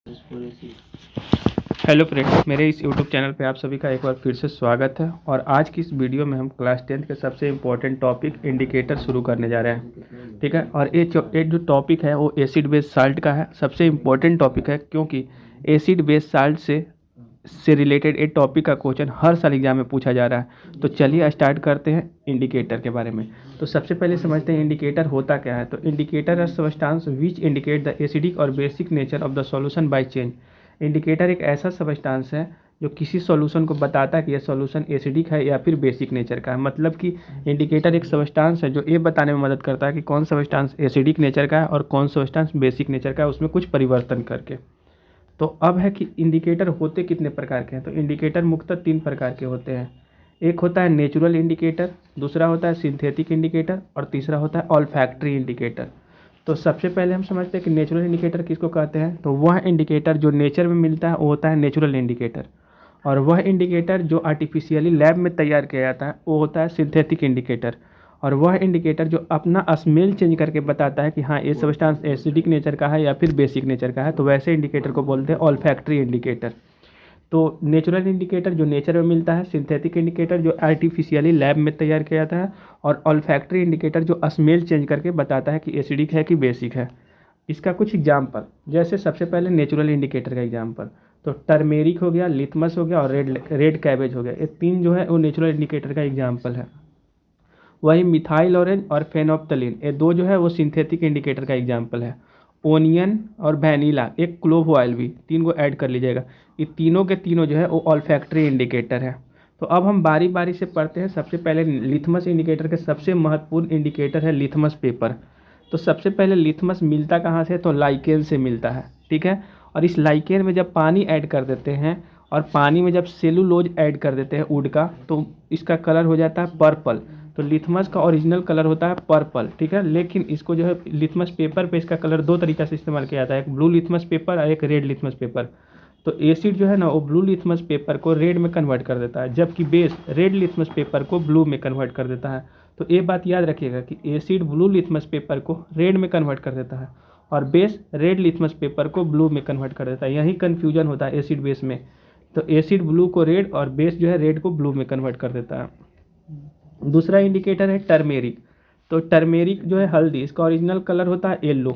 Hello friends, मेरे इस YouTube channel पे आप सभी का एक बार फिर से स्वागत है। और आज की इस वीडियो में हम क्लास 10th के सबसे इम्पोर्टेंट टॉपिक इंडिकेटर शुरू करने जा रहे हैं। ठीक है, और ये जो टॉपिक है वो एसिड बेस साल्ट का है। सबसे इम्पोर्टेंट टॉपिक है क्योंकि एसिड बेस साल्ट से रिलेटेड एक टॉपिक का क्वेश्चन हर साल एग्जाम में पूछा जा रहा है। तो चलिए स्टार्ट करते हैं इंडिकेटर के बारे में। तो सबसे पहले समझते हैं इंडिकेटर होता क्या है। तो indicator are substance which indicate the acidic और basic nature of the solution by change. Indicator एक ऐसा सबस्टांस है जो किसी सॉल्यूशन को बताता है कि यह सॉल्यूशन एसिडिक है या फिर बेसिक नेचर का है। मतलब कि इंडिकेटर एक सबस्टांस है जो ये बताने में मदद करता है कि कौन सबस्टांस एसिडिक नेचर का है और कौन सबस्टांस बेसिक नेचर का है, उसमें कुछ परिवर्तन करके। तो अब है कि इंडिकेटर होते कितने प्रकार के हैं। तो इंडिकेटर मुख्यतः 3 प्रकार के होते हैं। एक होता है नेचुरल इंडिकेटर, दूसरा होता है सिंथेटिक इंडिकेटर और तीसरा होता है ऑल्फैक्टरी इंडिकेटर। तो सबसे पहले हम समझते हैं कि नेचुरल इंडिकेटर किसको कहते हैं। तो वह इंडिकेटर जो नेचर में मिलता है वो होता है नेचुरल इंडिकेटर, और वह इंडिकेटर जो आर्टिफिशियली लैब में तैयार किया जाता है वो होता है सिंथेटिक इंडिकेटर, और वह इंडिकेटर जो अपना स्मेल चेंज करके बताता है कि हाँ ये सब्सटेंस एसिडिक नेचर का है या फिर बेसिक नेचर का है, तो वैसे इंडिकेटर को बोलते हैं ऑल्फैक्टरी इंडिकेटर। तो नेचुरल इंडिकेटर जो नेचर में मिलता है, सिंथेटिक इंडिकेटर जो आर्टिफिशियली लैब में तैयार किया जाता है, और ऑल्फैक्टरी इंडिकेटर जो स्मेल चेंज करके बताता है कि एसिडिक है कि बेसिक है। इसका कुछ एग्जाम्पल, जैसे सबसे पहले नेचुरल इंडिकेटर का एग्जाम्पल, तो टर्मेरिक हो गया, लिथमस हो गया और रेड कैबेज हो गया। ये 3 जो है वो नेचुरल इंडिकेटर का एग्जाम्पल है। वही मिथाइल ऑरेंज और फेनोप्टलीन ये 2 जो है वो सिंथेटिक इंडिकेटर का एग्जाम्पल है। ओनियन और वैनिला, एक क्लोव ऑयल भी, 3 को ऐड कर लीजिएगा। ये तीनों के तीनों जो है वो ऑल्फैक्टरी इंडिकेटर है। तो अब हम बारी बारी से पढ़ते हैं। सबसे पहले लिथमस इंडिकेटर के सबसे महत्वपूर्ण इंडिकेटर है लिथमस पेपर। तो सबसे पहले लिथमस मिलता कहाँ से, तो लाइकेन से मिलता है। ठीक है, और इस लाइकेन में जब पानी ऐड कर देते हैं और पानी में जब सेलुलोज ऐड कर देते हैं वुड का, तो इसका कलर हो जाता है पर्पल। तो लिथमस का ओरिजिनल कलर होता है पर्पल। ठीक है, लेकिन इसको जो है लिथमस पेपर पे इसका कलर 2 तरीका से इस्तेमाल किया जाता है, एक ब्लू लिथमस पेपर और एक रेड लिथमस पेपर। तो एसिड जो है ना वो ब्लू लिथमस पेपर को रेड में कन्वर्ट कर देता है, जबकि बेस रेड लिथमस पेपर को ब्लू में कन्वर्ट कर देता है। तो ये बात याद रखिएगा कि एसिड ब्लू लिथमस पेपर को रेड में कन्वर्ट कर देता है और बेस रेड लिथमस पेपर को ब्लू में कन्वर्ट कर देता है। यही कन्फ्यूजन होता है एसिड बेस में। तो एसिड ब्लू को रेड और बेस जो है रेड को ब्लू में कन्वर्ट कर देता है। दूसरा इंडिकेटर है टर्मेरिक। तो टर्मेरिक जो है हल्दी, इसका ओरिजिनल कलर होता है येलो।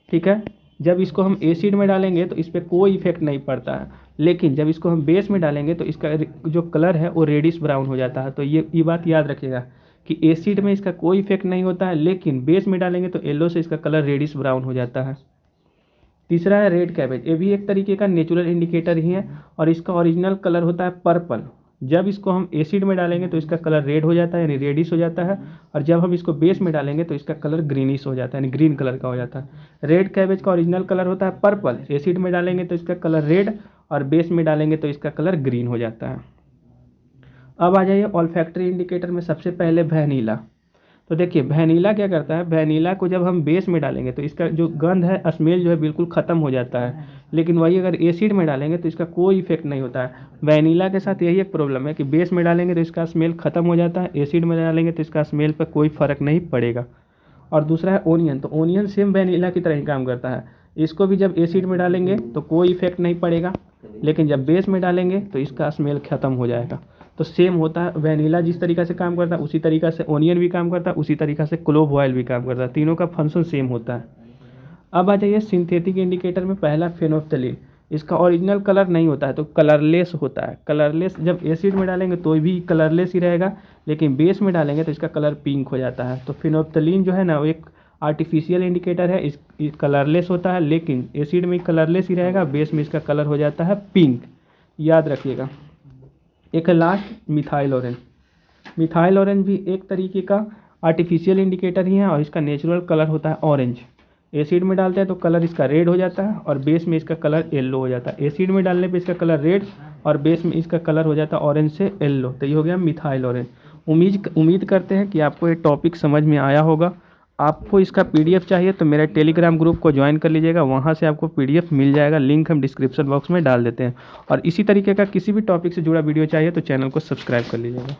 ठीक है, जब इसको हम एसिड में डालेंगे तो इस पर कोई इफेक्ट नहीं पड़ता है, लेकिन जब इसको हम बेस में डालेंगे तो इसका जो कलर है वो रेडिश ब्राउन हो जाता है। तो ये बात याद रखिएगा कि एसिड में इसका कोई इफेक्ट नहीं होता है, लेकिन बेस में डालेंगे तो येलो से इसका कलर रेडिश ब्राउन हो जाता है। तीसरा है रेड कैबेज। ये भी एक तरीके का नेचुरल इंडिकेटर ही है, और इसका ओरिजिनल कलर होता है पर्पल। जब इसको हम एसिड में डालेंगे तो इसका कलर रेड हो जाता है यानी रेडिश हो जाता है, और जब हम इसको बेस में डालेंगे तो इसका कलर ग्रीनिश हो जाता है यानी ग्रीन कलर का हो जाता है। रेड कैबेज का ओरिजिनल कलर होता है पर्पल, एसिड में डालेंगे तो इसका कलर रेड और बेस में डालेंगे तो इसका कलर ग्रीन हो जाता है। अब आ जाइए ऑल्फैक्टरी इंडिकेटर में। सबसे पहले वैनिला। तो देखिए वैनिला क्या करता है, वैनिला को जब हम बेस में डालेंगे तो इसका जो गंध है, स्मेल जो है बिल्कुल ख़त्म हो जाता है, लेकिन वही अगर एसिड में डालेंगे तो इसका कोई इफेक्ट नहीं होता है। वैनिला के साथ यही एक प्रॉब्लम है कि बेस में डालेंगे तो इसका स्मेल ख़त्म हो जाता है, एसिड में डालेंगे तो इसका स्मेल पर कोई फ़र्क नहीं पड़ेगा। और दूसरा है ओनियन। तो ओनियन सेम वैनिला की तरह ही काम करता है। इसको भी जब एसिड में डालेंगे तो कोई इफेक्ट नहीं पड़ेगा, लेकिन जब बेस में डालेंगे तो इसका स्मेल ख़त्म हो जाएगा। तो सेम होता है, वैनिला जिस तरीक़ा से काम करता है उसी तरीक़ा से ओनियन भी काम करता है, उसी तरीक़ा से क्लोव ऑयल भी काम करता है। तीनों का फंक्शन सेम होता है। अब आ जाइए सिंथेटिक इंडिकेटर में। पहला फेनोप्टलीन। इसका ओरिजिनल कलर नहीं होता है, तो कलरलेस होता है। कलरलेस जब एसिड में डालेंगे तो भी कलरलेस ही रहेगा, लेकिन बेस में डालेंगे तो इसका कलर पिंक हो जाता है। तो फेनोप्टलीन जो है ना वो एक आर्टिफिशियल इंडिकेटर है। इस कलरलेस होता है, लेकिन एसिड में कलरलेस ही रहेगा, बेस में इसका कलर हो जाता है पिंक। याद रखिएगा। एक last methyl orange. Methyl orange भी एक तरीके का आर्टिफिशियल इंडिकेटर ही है, और इसका नेचुरल कलर होता है ऑरेंज। एसिड में डालते हैं तो कलर इसका रेड हो जाता है और बेस में इसका कलर येलो हो जाता है। एसिड में डालने पे इसका कलर रेड और बेस में इसका कलर हो जाता है ऑरेंज से येलो। तो ये हो गया मिथाइल ऑरेंज। उम्मीद करते हैं कि आपको ये टॉपिक समझ में आया होगा। आपको इसका पीडीएफ चाहिए तो मेरा टेलीग्राम ग्रुप को ज्वाइन कर लीजिएगा, वहाँ से आपको पीडीएफ मिल जाएगा। लिंक हम डिस्क्रिप्शन बॉक्स में डाल देते हैं। और इसी तरीके का किसी भी टॉपिक से जुड़ा वीडियो चाहिए तो चैनल को सब्सक्राइब कर लीजिएगा।